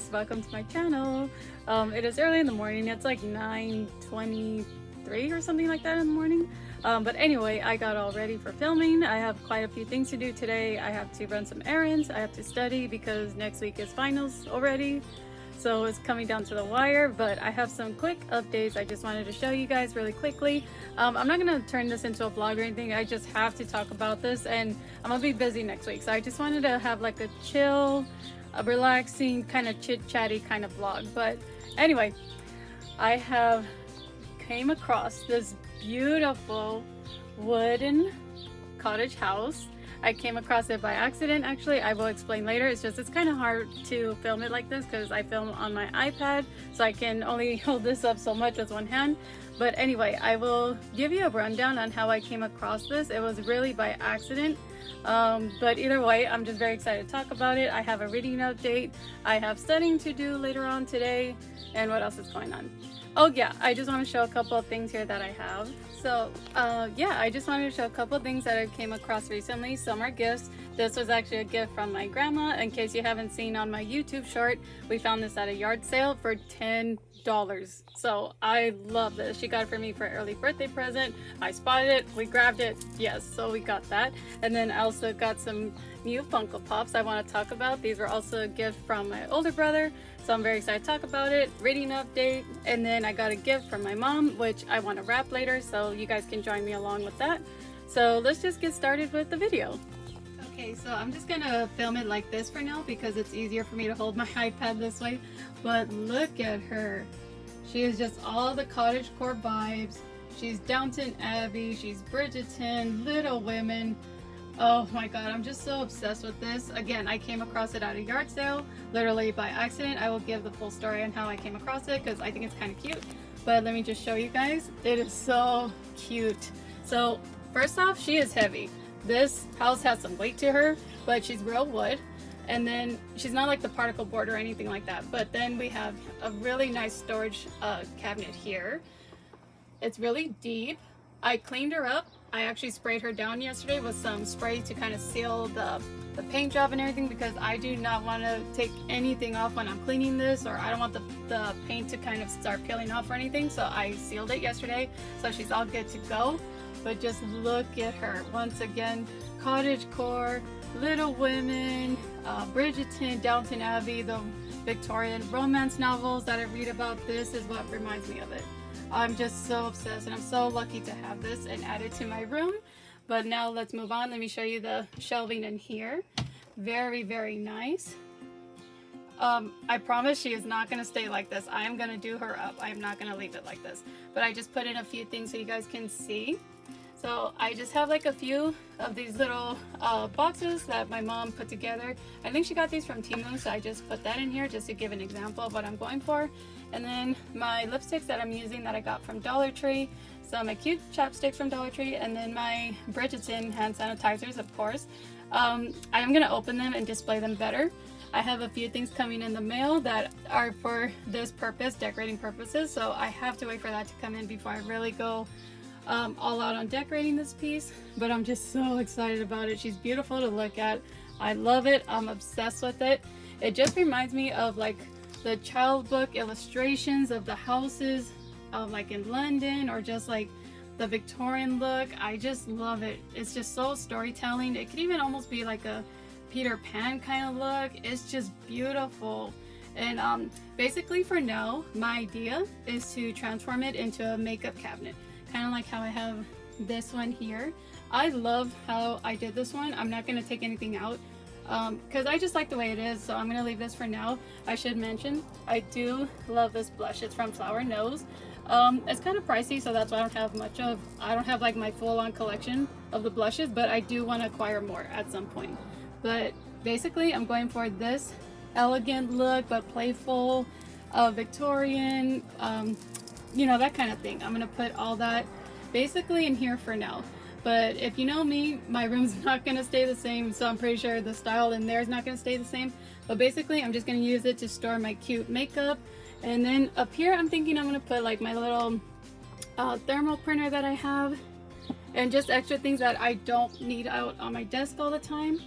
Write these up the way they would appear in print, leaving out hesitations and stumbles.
guys, welcome to my channel. It is early in the morning. It's like 9:23 or something like that in the morning. But anyway, I got all ready for filming. I have quite a few things to do today. I have to run some errands. I have to study because next week is finals already. So it's coming down to the wire, but I have some quick updates I just wanted to show you guys really quickly. I'm not gonna turn this into a vlog or anything. I just have to talk about this, and I'm gonna be busy next week. So I just wanted to have like a chill, a relaxing, kind of chit-chatty kind of vlog. But anyway, I have came across this beautiful wooden cottage house. I came across it by accident, actually. I will explain later. It's kind of hard to film it like this because I film on my iPad, so I can only hold this up so much with one hand. But anyway, I will give you a rundown on how I came across this. It was really by accident. But either way, I'm just very excited to talk about it. I have a reading update. I have studying to do later on today. And what else is going on? Oh yeah, I just want to show a couple of things here that I have. So yeah, I just wanted to show a couple of things that I came across recently. Some are gifts. This was actually a gift from my grandma. In case you haven't seen on my YouTube short, we found this at a yard sale for $10. So I love this. She got it for me for an early birthday present. I spotted it, we grabbed it. Yes, so we got that. And then I also got some new Funko Pops I want to talk about. These were also a gift from my older brother, so I'm very excited to talk about it. Reading update, and then I got a gift from my mom, which I want to wrap later, so you guys can join me along with that. So let's just get started with the video. Okay, so I'm just gonna film it like this for now because it's easier for me to hold my iPad this way. But look at her. She is just all the cottagecore vibes. She's Downton Abbey, she's Bridgerton, Little Women. Oh my god, I'm just so obsessed with this. Again, I came across it at a yard sale, literally by accident. I will give the full story on how I came across it because I think it's kind of cute. But let me just show you guys. It is so cute. So first off, she is heavy. This house has some weight to her, but she's real wood. And then she's not like the particle board or anything like that. But then we have a really nice storage cabinet here. It's really deep. I cleaned her up. I actually sprayed her down yesterday with some spray to kind of seal the paint job and everything because I do not want to take anything off when I'm cleaning this, or I don't want the paint to kind of start peeling off or anything. So I sealed it yesterday, so she's all good to go. But just look at her. Once again, cottagecore, Little Women, Bridgerton, Downton Abbey, the Victorian romance novels that I read about. This is what reminds me of it. I'm just so obsessed, and I'm so lucky to have this and add it to my room. But now let's move on. Let me show you the shelving in here. Very, very nice. I promise she is not going to stay like this. I am going to do her up. I am not going to leave it like this. But I just put in a few things so you guys can see. So I just have like a few of these little boxes that my mom put together. I think she got these from Temu, so I just put that in here just to give an example of what I'm going for. And then my lipsticks that I'm using that I got from Dollar Tree. So my cute chapsticks from Dollar Tree, and then my Bridgerton hand sanitizers, of course. I am going to open them and display them better. I have a few things coming in the mail that are for this purpose, decorating purposes. So I have to wait for that to come in before I really go all out on decorating this piece. But I'm just so excited about it. She's beautiful to look at. I love it. I'm obsessed with it. It just reminds me of like the child book illustrations of the houses like in London, or just like the Victorian look. I just love it. It's just so storytelling. It could even almost be like a Peter Pan kind of look. It's just beautiful. And basically for now, my idea is to transform it into a makeup cabinet, kind of like how I have this one here. I love how I did this one. I'm not going to take anything out because I just like the way it is, so I'm going to leave this for now. I should mention I do love this blush. It's from Flower Nose. It's kind of pricey, so that's why I don't have much of, I don't have like my full-on collection of the blushes, but I do want to acquire more at some point. But basically I'm going for this elegant look, but playful, Victorian, you know, that kind of thing. I'm gonna put all that basically in here for now. But if you know me, my room's not gonna stay the same, so I'm pretty sure the style in there is not gonna stay the same. But basically I'm just gonna use it to store my cute makeup. And then up here I'm thinking I'm gonna put like my little thermal printer that I have, and just extra things that I don't need out on my desk all the time.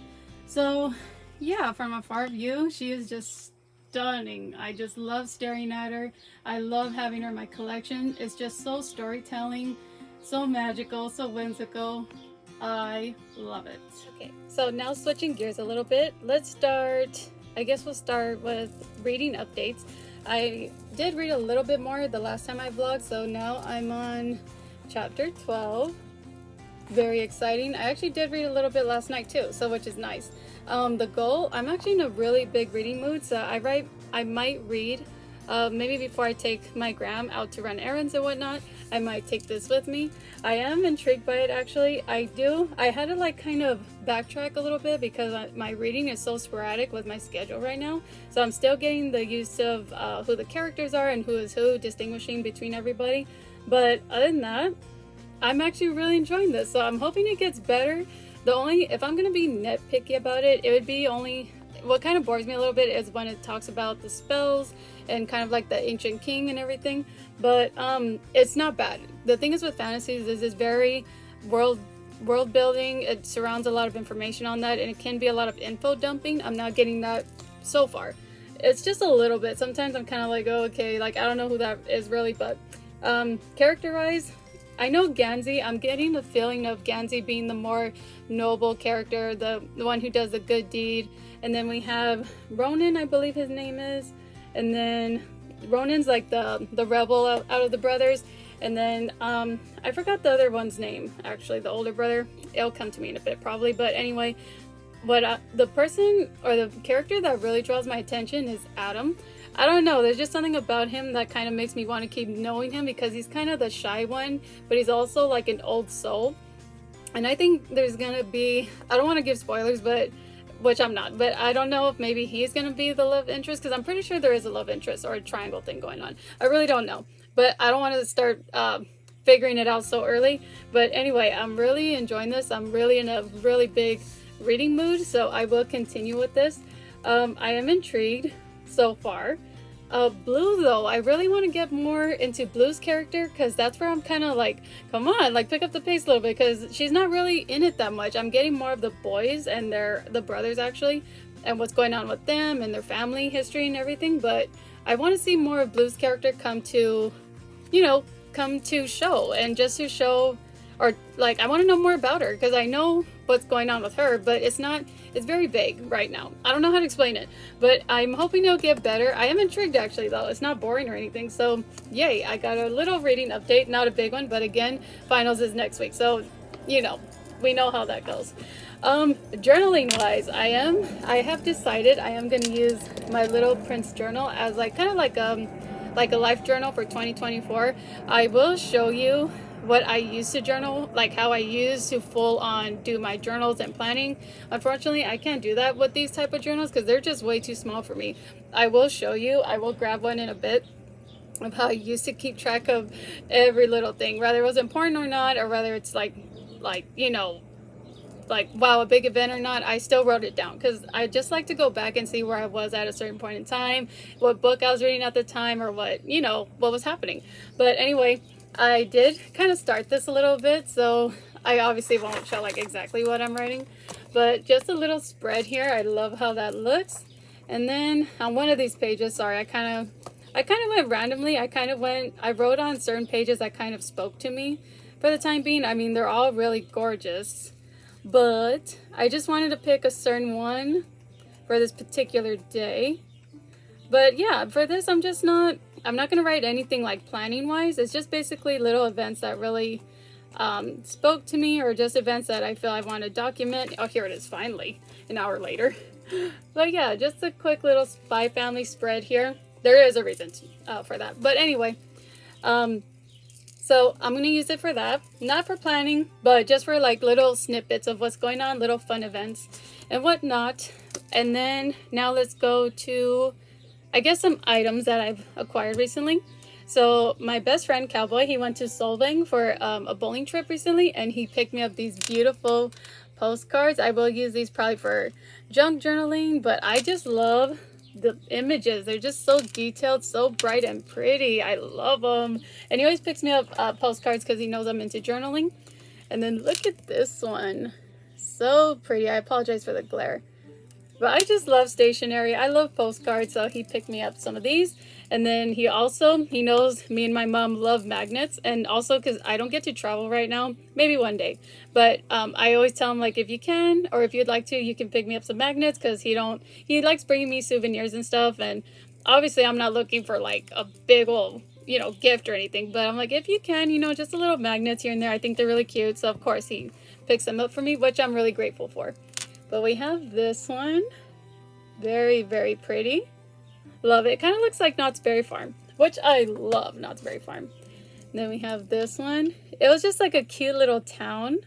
So yeah, from a far view, she is just stunning. I just love staring at her. I love having her in my collection. It's just so storytelling, so magical, so whimsical. I love it. Okay, so now switching gears a little bit, let's start, I guess we'll start with reading updates. I did read a little bit more the last time I vlogged, so now I'm on chapter 12. Very exciting. I actually did read a little bit last night too, so which is nice. The goal, I'm actually in a really big reading mood, so I might read maybe before I take my gram out to run errands and whatnot. I might take this with me. I am intrigued by it actually. I had to like kind of backtrack a little bit because my reading is so sporadic with my schedule right now. So I'm still getting the use of who the characters are and who is who, distinguishing between everybody. But other than that, I'm actually really enjoying this. So I'm hoping it gets better. If I'm gonna be nitpicky about it, it would be only, what kind of bores me a little bit is when it talks about the spells and kind of like the ancient king and everything, but it's not bad. The thing is with fantasies is it's very world building. It surrounds a lot of information on that, and it can be a lot of info dumping. I'm not getting that so far. It's just a little bit. Sometimes I'm kind of like, oh, okay, like I don't know who that is really, but character wise, I know Gansey, I'm getting the feeling of Gansey being the more noble character, the one who does the good deed. And then we have Ronan, I believe his name is. And then Ronan's like the rebel out of the brothers. And then I forgot the other one's name, actually, the older brother. It'll come to me in a bit probably. But anyway, the person or the character that really draws my attention is Adam. I don't know, there's just something about him that kind of makes me want to keep knowing him because he's kind of the shy one, but he's also like an old soul. And I think there's gonna be, I don't want to give spoilers, but which I'm not, but I don't know if maybe he's gonna be the love interest, because I'm pretty sure there is a love interest or a triangle thing going on. I really don't know, but I don't want to start figuring it out so early. But anyway, I'm really enjoying this. I'm really in a really big reading mood, so I will continue with this. I am intrigued so far. Blue though, I really want to get more into Blue's character, because that's where I'm kind of like, come on, like pick up the pace a little bit, because she's not really in it that much. I'm getting more of the boys and the brothers actually, and what's going on with them and their family history and everything. But I want to see more of Blue's character come to show, and just to show, or like I want to know more about her, because I know what's going on with her, but it's very vague right now. I don't know how to explain it, but I'm hoping it'll get better. I am intrigued actually though. It's not boring or anything, so yay. I got a little reading update, not a big one, but again, finals is next week, so we know how that goes. Journaling wise, I have decided I am going to use my little Prince journal as like kind of like a life journal for 2024. I will show you what I used to journal, like how I used to full on do my journals and planning. Unfortunately, I can't do that with these type of journals because they're just way too small for me. I will show you, I will grab one in a bit, of how I used to keep track of every little thing, whether it was important or not, or whether it's like wow, a big event or not. I still wrote it down because I just like to go back and see where I was at a certain point in time, what book I was reading at the time, or what was happening. But anyway, I did kind of start this a little bit, so I obviously won't show like exactly what I'm writing, but just a little spread here. I love how that looks. And then on one of these pages, sorry, I kind of went randomly. I wrote on certain pages that kind of spoke to me for the time being. I mean, they're all really gorgeous, but I just wanted to pick a certain one for this particular day. But yeah, for this, I'm not going to write anything like planning wise. It's just basically little events that really spoke to me, or just events that I feel I want to document. Oh, here it is, finally, an hour later. But yeah, just a quick little Spy Family spread here. There is a reason for that. But anyway, so I'm going to use it for that. Not for planning, but just for like little snippets of what's going on, little fun events and whatnot. And then now let's go to, I guess, some items that I've acquired recently. So my best friend Cowboy, he went to Solvang for a bowling trip recently, and he picked me up these beautiful postcards. I will use these probably for junk journaling, but I just love the images. They're just so detailed, so bright and pretty. I love them. And he always picks me up postcards because he knows I'm into journaling. And then look at this one. So pretty. I apologize for the glare. But I just love stationery. I love postcards, so he picked me up some of these. And then he knows me and my mom love magnets. And also because I don't get to travel right now, maybe one day. But I always tell him, like, if you can, or if you'd like to, you can pick me up some magnets, because he likes bringing me souvenirs and stuff. And obviously I'm not looking for like a big old, gift or anything. But I'm like, if you can, just a little magnets here and there. I think they're really cute. So of course he picks them up for me, which I'm really grateful for. But we have this one. Very, very pretty. Love it. It kind of looks like Knott's Berry Farm, which I love Knott's Berry Farm. And then we have this one. It was just like a cute little town.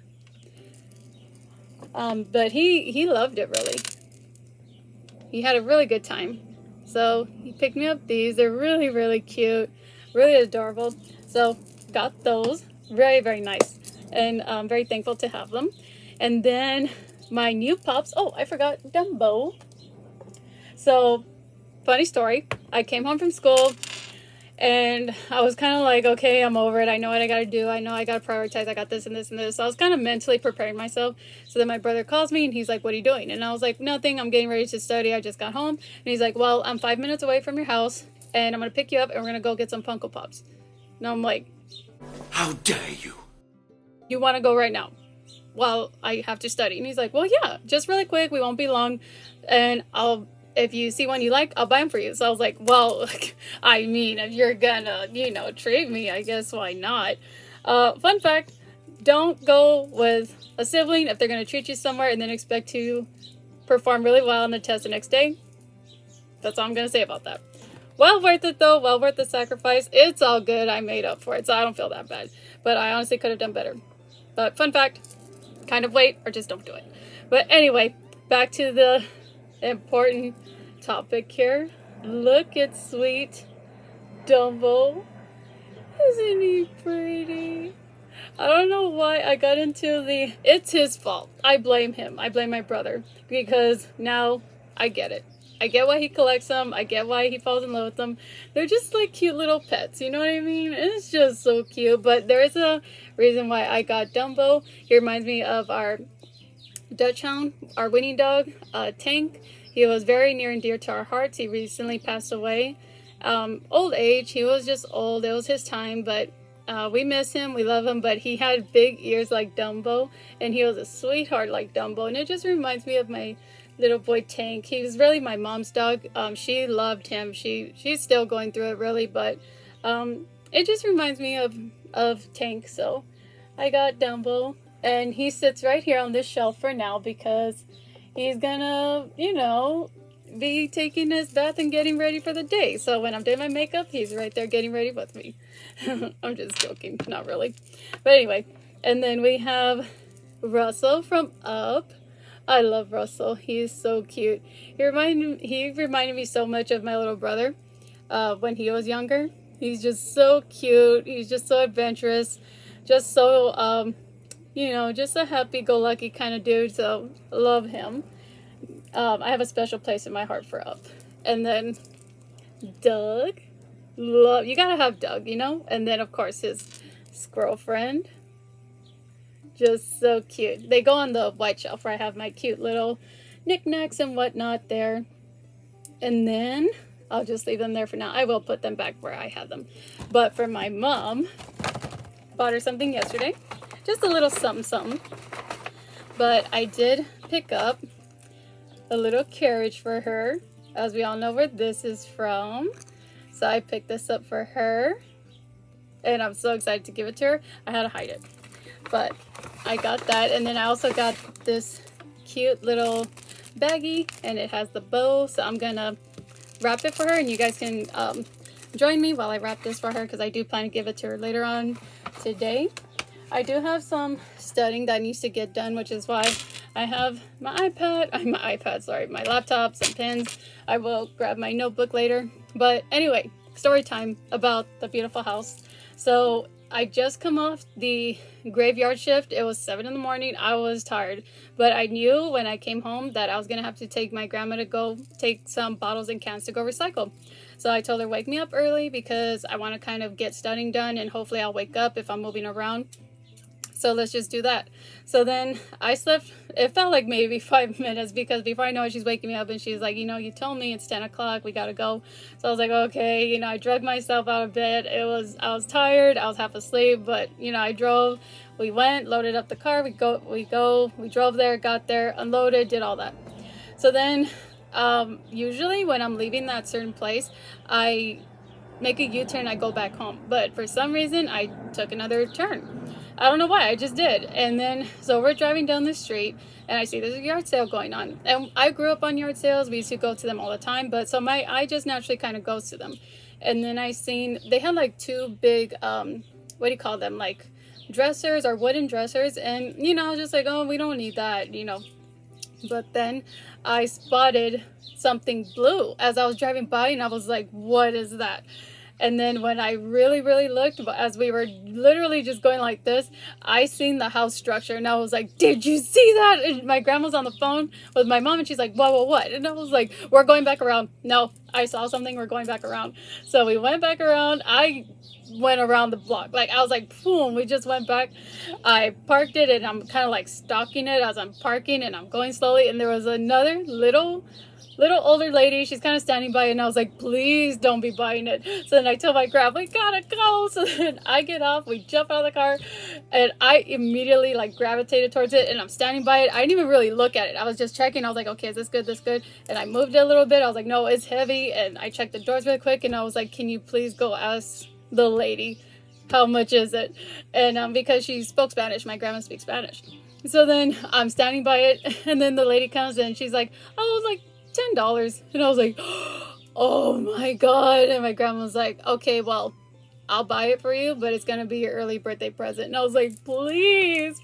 But he loved it, really. He had a really good time. So he picked me up these. They're really, really cute. Really adorable. So got those. Very, very nice. And I'm very thankful to have them. And then my new pups. Oh, I forgot Dumbo. So, funny story. I came home from school and I was kind of like, okay, I'm over it. I know what I got to do. I know I got to prioritize. I got this and this and this. So I was kind of mentally preparing myself. So then my brother calls me and he's like, what are you doing? And I was like, nothing. I'm getting ready to study. I just got home. And he's like, well, I'm 5 minutes away from your house and I'm going to pick you up and we're going to go get some Funko Pops. And I'm like, how dare you? You want to go right now? Well, I have to study. And he's like, well, yeah, just really quick. We won't be long. And if you see one you like, I'll buy them for you. So I was like, well, I mean, if you're gonna, treat me, I guess why not? Fun fact, don't go with a sibling if they're gonna treat you somewhere and then expect to perform really well on the test the next day. That's all I'm gonna say about that. Well worth it though, well worth the sacrifice. It's all good, I made up for it, so I don't feel that bad. But I honestly could have done better. But fun fact, kind of wait or just don't do it. But anyway, back to the important topic here. Look at sweet Dumbo. Isn't he pretty? I don't know why I got into it's his fault. I blame him. I blame my brother, because now I get it. I get why he collects them. I get why he falls in love with them. They're just like cute little pets, you know what I mean? It's just so cute. But there is a reason why I got Dumbo. He reminds me of our Dutch Hound, our winning dog, Tank. He was very near and dear to our hearts. He recently passed away. Old age. He was just old. It was his time, but we miss him. We love him, but he had big ears like Dumbo, and he was a sweetheart like Dumbo. And it just reminds me of my little boy Tank. He was really my mom's dog. She loved him. She's still going through it, really, but it just reminds me of Tank. So I got Dumbo, and he sits right here on this shelf for now because he's gonna, be taking his bath and getting ready for the day. So when I'm doing my makeup, he's right there getting ready with me. I'm just joking, not really. But anyway, and then we have Russell from Up. I love Russell. He's so cute. He reminded me so much of my little brother when he was younger. He's just so cute. He's just so adventurous. Just so, just a happy-go-lucky kind of dude. So love him. I have a special place in my heart for Up. And then Doug. You gotta have Doug, And then, of course, his squirrel friend. Just so cute. They go on the white shelf where I have my cute little knickknacks and whatnot there. And then I'll just leave them there for now. I will put them back where I had them. But for my mom, bought her something yesterday. Just a little something. But I did pick up a little carriage for her. As we all know where this is from. So I picked this up for her. And I'm so excited to give it to her. I had to hide it. But I got that. And then I also got this cute little baggie. And it has the bow. So I'm going to wrap it for her. And you guys can join me while I wrap this for her. Because I do plan to give it to her later on today. I do have some studying that needs to get done. Which is why I have my laptop, some pens. I will grab my notebook later. But anyway, story time about the beautiful house. So I just come off the graveyard shift. It was 7 in the morning. I was tired. But I knew when I came home that I was going to have to take my grandma to go take some bottles and cans to go recycle. So I told her, wake me up early because I want to kind of get studying done and hopefully I'll wake up if I'm moving around. So let's just do that. So then I slept, it felt like maybe 5 minutes, because before I know it, she's waking me up and she's like, you told me it's 10 o'clock, we gotta go. So I was like, okay, I dragged myself out of bed. I was tired, I was half asleep, but I drove, we went, loaded up the car, we drove there, got there, unloaded, did all that. So then, usually when I'm leaving that certain place, I make a U-turn, I go back home. But for some reason, I took another turn. I don't know why, I just did. And then, so we're driving down the street, and I see there's a yard sale going on. And I grew up on yard sales, we used to go to them all the time, but so my eye just naturally kind of goes to them. And then I seen, they had like two big, what do you call them, like dressers or wooden dressers, and I was just like, oh, we don't need that, But then I spotted something blue as I was driving by, and I was like, what is that? And then when I really, really looked, as we were literally just going like this, I seen the house structure, and I was like, did you see that? And my grandma's on the phone with my mom, and she's like, what? And I was like, we're going back around. No, I saw something, we're going back around. So we went back around. I went around the block. Like, I was like, boom, we just went back. I parked it, and I'm kind of like stalking it as I'm parking, and I'm going slowly. And there was another little older lady, she's kind of standing by, and I was like, please don't be buying it. So then I told my grab, we gotta go. So then I get off, we jump out of the car, and I immediately like gravitated towards it, and I'm standing by it. I didn't even really look at it, I was just checking. I was like, okay, is this good? And I moved it a little bit. I was like, no, it's heavy. And I checked the doors really quick, and I was like, can you please go ask the lady how much is it? And because she spoke Spanish, my grandma speaks Spanish. So then I'm standing by it, and then the lady comes in, she's like, oh, like $10. And I was like, oh my god. And my grandma was like, okay, well, I'll buy it for you, but it's gonna be your early birthday present. And I was like, please.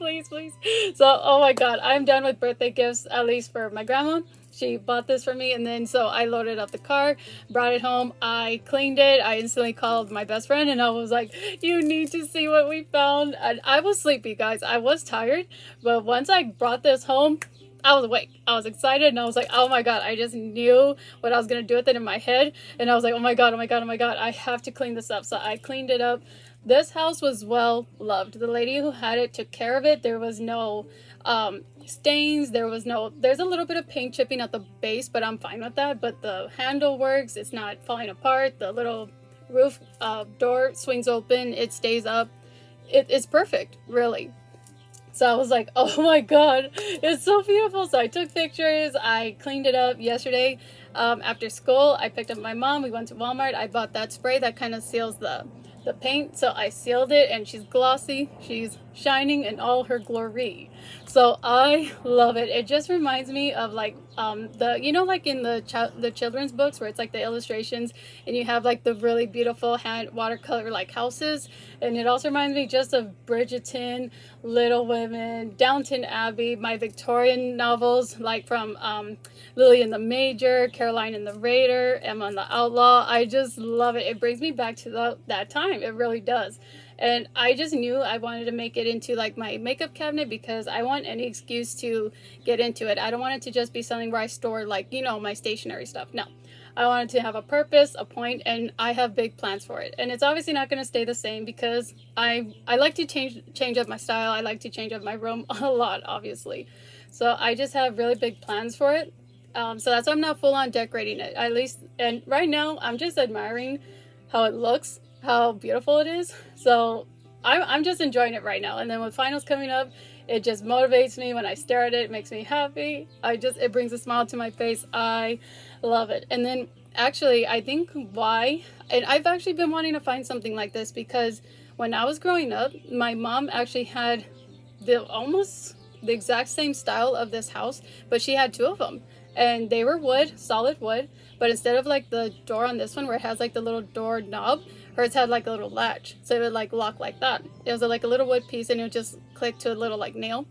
So, oh my god, I'm done with birthday gifts, at least for my grandma. She bought this for me. And then so I loaded up the car, brought it home, I cleaned it, I instantly called my best friend, and I was like, you need to see what we found. And I was sleepy, guys, I was tired, but once I brought this home, I was awake, I was excited, and I was like, oh my god, I just knew what I was gonna do with it in my head. And I was like, oh my god, I have to clean this up. So I cleaned it up. This house was well loved. The lady who had it took care of it. There was no stains, there's a little bit of paint chipping at the base, but I'm fine with that. But the handle works, it's not falling apart, the little roof door swings open, it stays up, it's perfect, really. So I was like, oh my god, it's so beautiful. So I took pictures, I cleaned it up yesterday. After school, I picked up my mom, we went to Walmart, I bought that spray that kind of seals the paint. So I sealed it, and she's glossy, she's shining in all her glory. So I love it. It just reminds me of like like in the children's books where it's like the illustrations, and you have like the really beautiful hand watercolor like houses. And it also reminds me just of Bridgerton, Little Women, Downton Abbey, my Victorian novels like from Lily and the Major, Caroline and the Raider, Emma and the Outlaw. I just love it. It brings me back to that time. It really does. And I just knew I wanted to make it into like my makeup cabinet, because I want any excuse to get into it. I don't want it to just be something where I store like, my stationery stuff. No, I want it to have a purpose, a point, and I have big plans for it. And it's obviously not going to stay the same, because I like to change up my style. I like to change up my room a lot, obviously. So I just have really big plans for it. So that's why I'm not full on decorating it, at least. And right now I'm just admiring how it looks, how beautiful it is. So I'm just enjoying it right now. And then with finals coming up, it just motivates me. When I stare at it, it makes me happy. It brings a smile to my face. I love it. And then actually, I think why, and I've actually been wanting to find something like this, because when I was growing up, my mom actually had almost the exact same style of this house, but she had two of them. And they were wood, solid wood, but instead of like the door on this one where it has like the little door knob, hers had like a little latch, so it would like lock like that. It was like a little wood piece, and it would just click to a little like nail.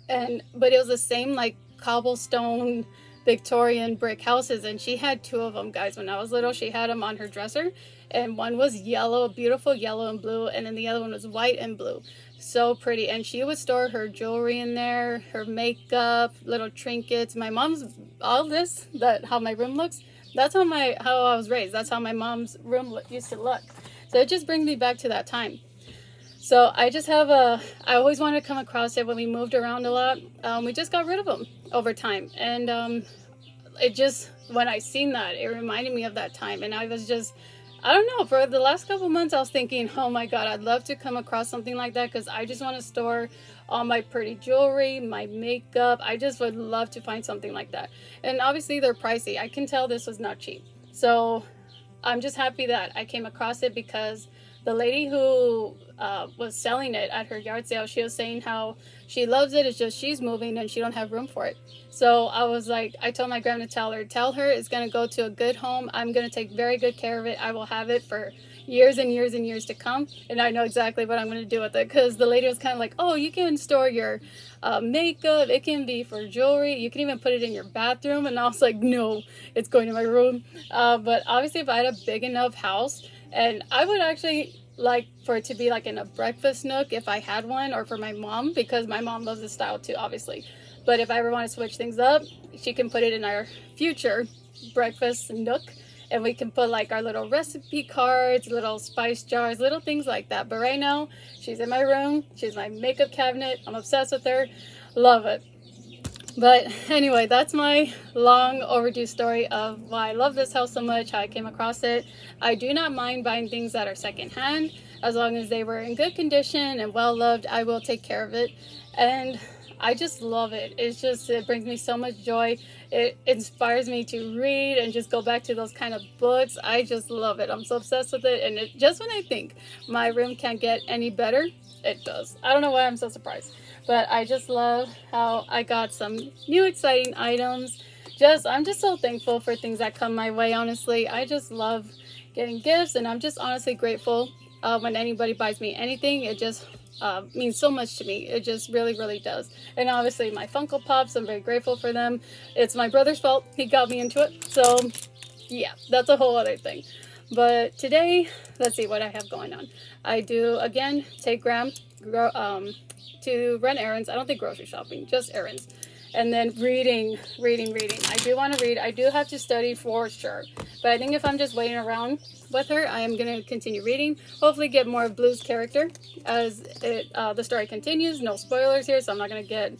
But it was the same like cobblestone Victorian brick houses, and she had two of them, guys. When I was little, she had them on her dresser, and one was yellow, beautiful yellow and blue, and then the other one was white and blue. So pretty. And she would store her jewelry in there, her makeup, little trinkets. My mom's, all this, how my room looks, that's how I was raised. That's how my mom's room used to look. So it just brings me back to that time. So I just have I always wanted to come across it when we moved around a lot. We just got rid of them over time. And it just, when I seen that, it reminded me of that time. And I was just, I don't know, for the last couple months, I was thinking, oh my God, I'd love to come across something like that because I just want to store all my pretty jewelry, my makeup. I just would love to find something like that. And obviously they're pricey. I can tell this was not cheap. So I'm just happy that I came across it because the lady who was selling it at her yard sale, she was saying how she loves it. It's just she's moving and she don't have room for it. So I was like, I told my grandma to tell her it's going to go to a good home. I'm going to take very good care of it. I will have it for years and years and years to come. And I know exactly what I'm going to do with it because the lady was kind of like, oh, you can store your makeup. It can be for jewelry. You can even put it in your bathroom. And I was like, no, it's going in my room. But obviously if I had a big enough house, and I would actually like for it to be like in a breakfast nook if I had one, or for my mom, because my mom loves this style too, obviously. But if I ever want to switch things up, she can put it in our future breakfast nook, and we can put like our little recipe cards, little spice jars, little things like that. But right now, she's in my room. She's my makeup cabinet. I'm obsessed with her. Love it. But anyway, that's my long overdue story of why I love this house so much, how I came across it. I do not mind buying things that are secondhand. As long as they were in good condition and well loved, I will take care of it. And I just love it. It's just, it brings me so much joy. It inspires me to read and just go back to those kind of books. I just love it. I'm so obsessed with it. And just when I think my room can't get any better, it does. I don't know why I'm so surprised. But I just love how I got some new exciting items. I'm just so thankful for things that come my way, honestly. I just love getting gifts, and I'm just honestly grateful when anybody buys me anything. It just means so much to me. It just really, really does. And obviously my Funko Pops, I'm very grateful for them. It's my brother's fault. He got me into it. So yeah, that's a whole other thing. But today, let's see what I have going on. I do, again, take Graham to run errands. I don't think grocery shopping, just errands. And then reading. I do want to read. I do have to study for sure. But I think if I'm just waiting around with her, I am going to continue reading. Hopefully get more of Blue's character as the story continues. No spoilers here, so I'm not going to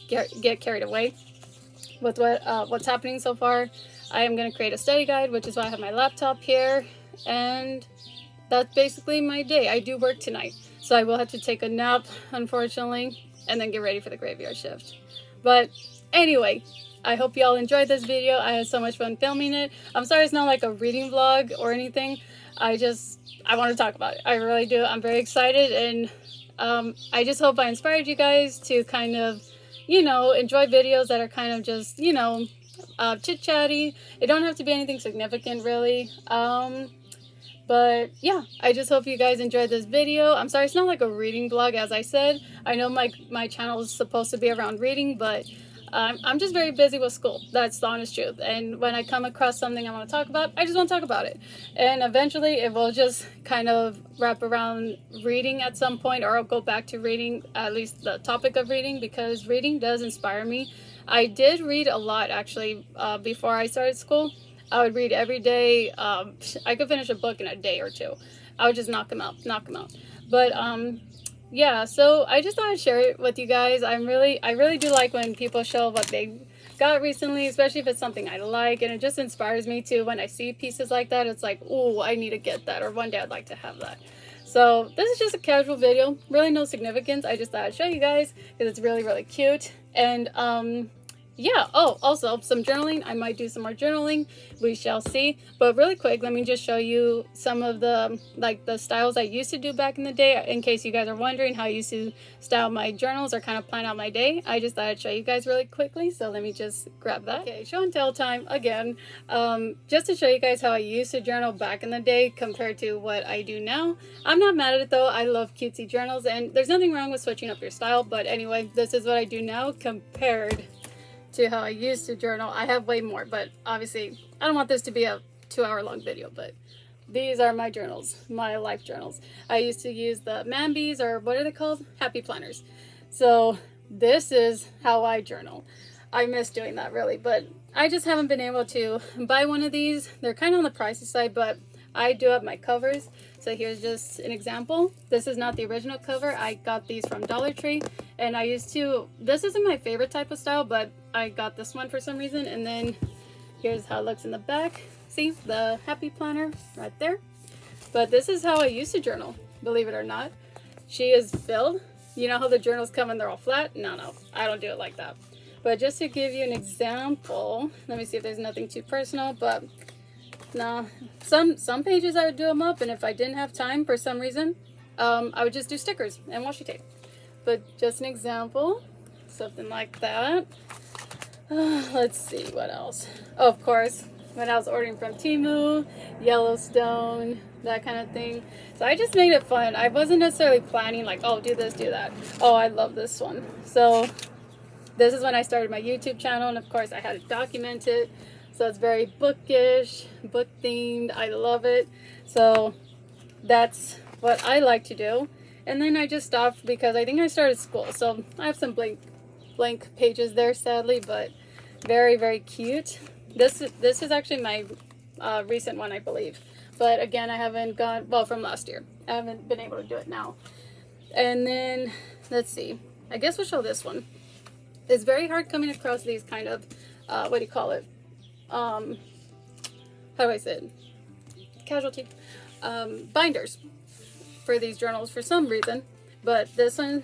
get carried away with what's happening so far. I am going to create a study guide, which is why I have my laptop here. And that's basically my day. I do work tonight, so I will have to take a nap, unfortunately, and then get ready for the graveyard shift. But anyway, I hope y'all enjoyed this video. I had so much fun filming it. I'm sorry it's not like a reading vlog or anything. I want to talk about it. I really do. I'm very excited, and I just hope I inspired you guys to kind of, enjoy videos that are kind of just, chit-chatty. It don't have to be anything significant, really. But yeah, I just hope you guys enjoyed this video. I'm sorry it's not like a reading vlog, as I said. I know my channel is supposed to be around reading, but I'm just very busy with school. That's the honest truth. And when I come across something I want to talk about, I just want to talk about it. And eventually it will just kind of wrap around reading at some point, or I'll go back to reading, at least the topic of reading, because reading does inspire me. I did read a lot, actually, before I started school. I would read every day. I could finish a book in a day or two. I would just knock them out. But yeah, so I just thought I'd share it with you guys. I really do like when people show what they got recently, especially if it's something I like, and it just inspires me too. When I see pieces like that, it's like, oh, I need to get that, or one day I'd like to have that. So this is just a casual video, really no significance. I just thought I'd show you guys because it's really, really cute. And yeah, oh, also some journaling. I might do some more journaling. We shall see. But really quick, let me just show you some of the styles I used to do back in the day, in case you guys are wondering how I used to style my journals or kind of plan out my day. I just thought I'd show you guys really quickly. So let me just grab that. Okay, show and tell time again. Just to show you guys how I used to journal back in the day compared to what I do now. I'm not mad at it though. I love cutesy journals, and there's nothing wrong with switching up your style. But anyway, this is what I do now compared to how I used to journal. I have way more, but obviously I don't want this to be a 2-hour long video, but these are my journals, my life journals. I used to use the Mambies, or what are they called? Happy planners. So this is how I journal. I miss doing that really, but I just haven't been able to buy one of these. They're kind of on the pricey side, but I do up my covers. So here's just an example. This is not the original cover. I got these from Dollar Tree, and I used to, this isn't my favorite type of style, but I got this one for some reason. And then here's how it looks in the back. See the happy planner right there. But this is how I used to journal, believe it or not. She is filled. You know how the journals come and they're all flat? No, I don't do it like that. But just to give you an example, let me see if there's nothing too personal, but no, some pages I would do them up, and if I didn't have time for some reason, I would just do stickers and washi tape. But just an example, something like that. Let's see what else. Oh, of course, when I was ordering from Temu, Yellowstone, that kind of thing. So I just made it fun. I wasn't necessarily planning like, oh, do this, do that. Oh, I love this one. So this is when I started my YouTube channel, and of course I had to document it. So it's very bookish, book themed. I love it. So that's what I like to do. And then I just stopped because I think I started school. So I have some blank pages there, sadly, but very, very cute. This is actually my recent one, I believe. But again, I haven't gone, well, from last year. I haven't been able to do it now. And then, let's see. I guess we'll show this one. It's very hard coming across these kind of, what do you call it? How do I say it? Casualty. Binders for these journals for some reason. But this one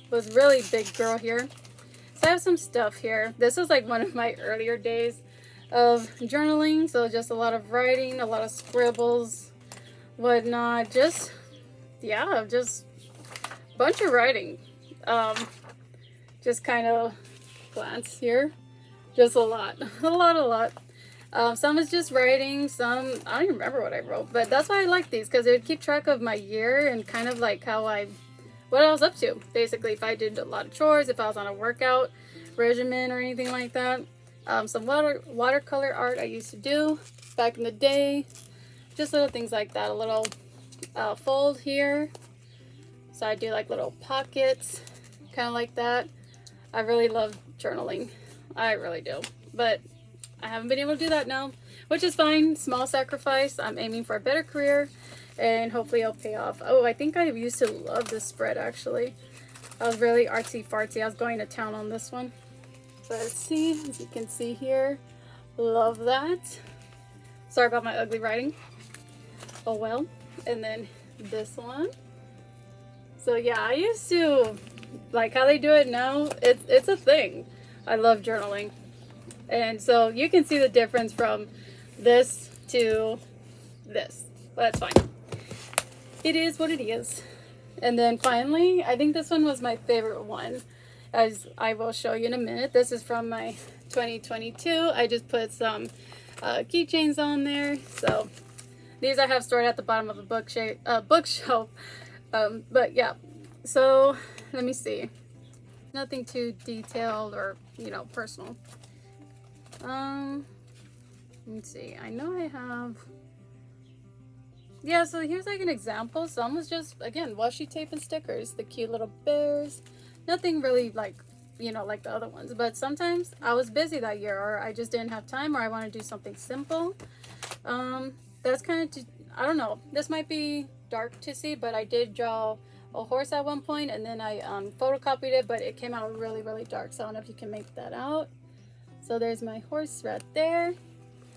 was really big girl here. So I have some stuff here. This was like one of my earlier days of journaling. So just a lot of writing, a lot of scribbles, whatnot. Just, yeah, just a bunch of writing. Just kind of glance here. Just a lot. A lot. Some is just writing, some, I don't even remember what I wrote, but that's why I like these, because it would keep track of my year and kind of like what I was up to. Basically, if I did a lot of chores, if I was on a workout regimen or anything like that. Some watercolor art I used to do back in the day. Just little things like that. A little fold here. So I do like little pockets, kind of like that. I really love journaling. I really do. But I haven't been able to do that now, which is fine. Small sacrifice. I'm aiming for a better career, and hopefully it'll pay off. Oh, I think I used to love this spread, actually. I was really artsy-fartsy. I was going to town on this one. So let's see, as you can see here. Love that. Sorry about my ugly writing. Oh well. And then this one. So yeah, I used to, like how they do it now, it's a thing. I love journaling. And so you can see the difference from this to this. But that's fine. It is what it is. And then finally, I think this one was my favorite one, as I will show you in a minute. This is from my 2022. I just put some keychains on there. So these I have stored at the bottom of a bookshelf. But yeah, so let me see. Nothing too detailed or, you know, personal. Let's see. I know I have. Yeah, so here's like an example. Some was just, again, washi tape and stickers. The cute little bears. Nothing really like, you know, like the other ones. But sometimes I was busy that year, or I just didn't have time, or I want to do something simple. That's kind of, I don't know. This might be dark to see, but I did draw a horse at one point, and then I photocopied it, but it came out really, really dark. So I don't know if you can make that out. So there's my horse right there.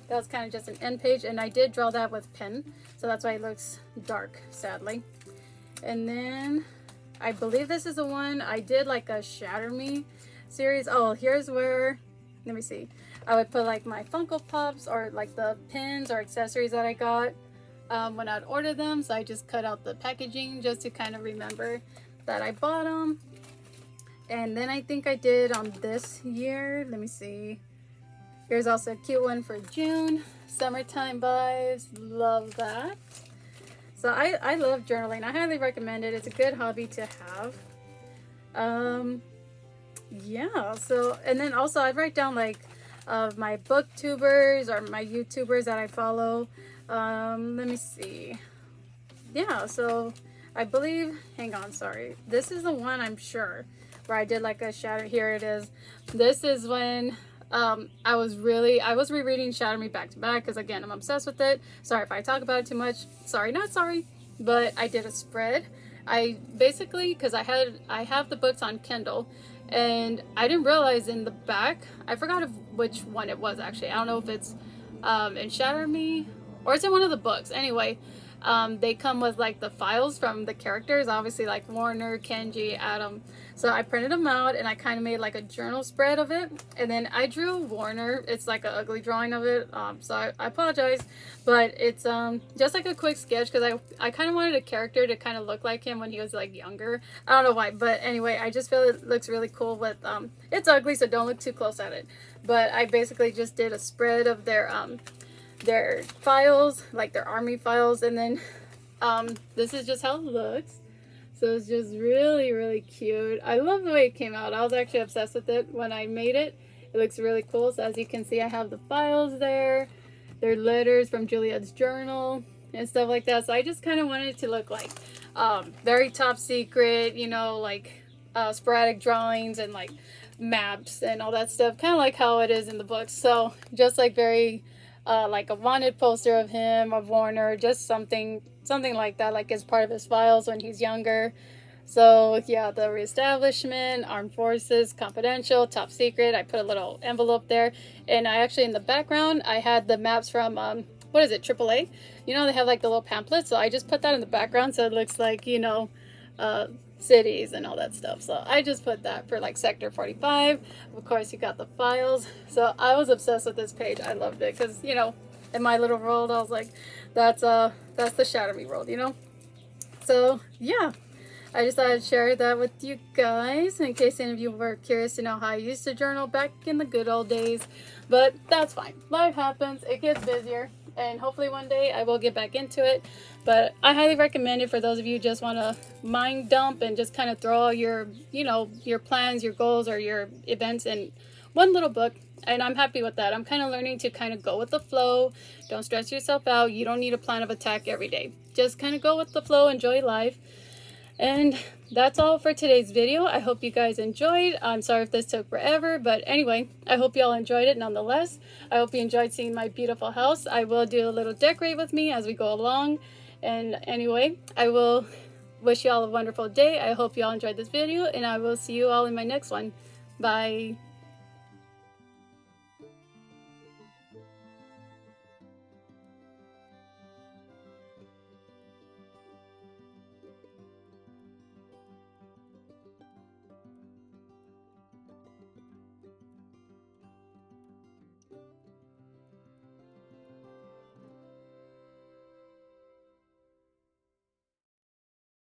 That was kind of just an end page, and I did draw that with pen, so that's why it looks dark, sadly. And then I believe this is the one I did like a Shatter Me series. Oh, here's where, let me see. I would put like my Funko Pops or like the pins or accessories that I got when I'd order them. So I just cut out the packaging just to kind of remember that I bought them. And then I think I did on this year, let me see. Here's also a cute one for June. Summertime vibes, love that. So I love journaling. I highly recommend it. It's a good hobby to have. Yeah, so, and then also I write down like my booktubers or my YouTubers that I follow. Let me see. Yeah, so I believe, hang on, sorry. This is the one I'm sure where I did like a shatter. Here it is. This is when I was rereading Shatter Me back to back because again, I'm obsessed with it. Sorry if I talk about it too much. Sorry, not sorry. But I did a spread. I basically, because I have the books on Kindle, and I didn't realize in the back, I forgot which one it was actually. I don't know if it's in Shatter Me or it's in one of the books. Anyway, they come with like the files from the characters, obviously like Warner, Kenji, Adam. So I printed them out and I kind of made like a journal spread of it. And then I drew Warner. It's like an ugly drawing of it. So I apologize, but it's just like a quick sketch because I kind of wanted a character to kind of look like him when he was like younger. I don't know why, but anyway, I just feel it looks really cool with it's ugly, so don't look too close at it. But I basically just did a spread of their files, like their army files, and then this is just how it looks. So it's just really, really cute. I love the way it came out. I was actually obsessed with it when I made it. It looks really cool. So as you can see, I have the files there. They're letters from Juliet's journal and stuff like that. So I just kind of wanted it to look like very top secret, you know, like sporadic drawings and like maps and all that stuff. Kind of like how it is in the books. So just like very like a wanted poster of him, of Warner, just something like that, like as part of his files when he's younger. So yeah, the reestablishment, armed forces, confidential, top secret. I put a little envelope there, and I actually in the background I had the maps from what is it, AAA? You know, they have like the little pamphlets, so I just put that in the background so it looks like, you know, cities and all that stuff. So I just put that for like Sector 45. Of course, you got the files. So I was obsessed with this page. I loved it because, you know, in my little world, I was like, that's the Shatter Me world, you know. So yeah, I just thought I'd share that with you guys in case any of you were curious to know how I used to journal back in the good old days. But that's fine. Life happens. It gets busier. And hopefully one day I will get back into it. But I highly recommend it for those of you who just want to mind dump and just kind of throw all your, you know, your plans, your goals, or your events in one little book. And I'm happy with that. I'm kind of learning to kind of go with the flow. Don't stress yourself out. You don't need a plan of attack every day. Just kind of go with the flow, enjoy life. And that's all for today's video. I hope you guys enjoyed. I'm sorry if this took forever, but anyway, I hope you all enjoyed it nonetheless. I hope you enjoyed seeing my beautiful house. I will do a little decorate with me as we go along. And anyway, I will wish you all a wonderful day. I hope you all enjoyed this video, and I will see you all in my next one. Bye.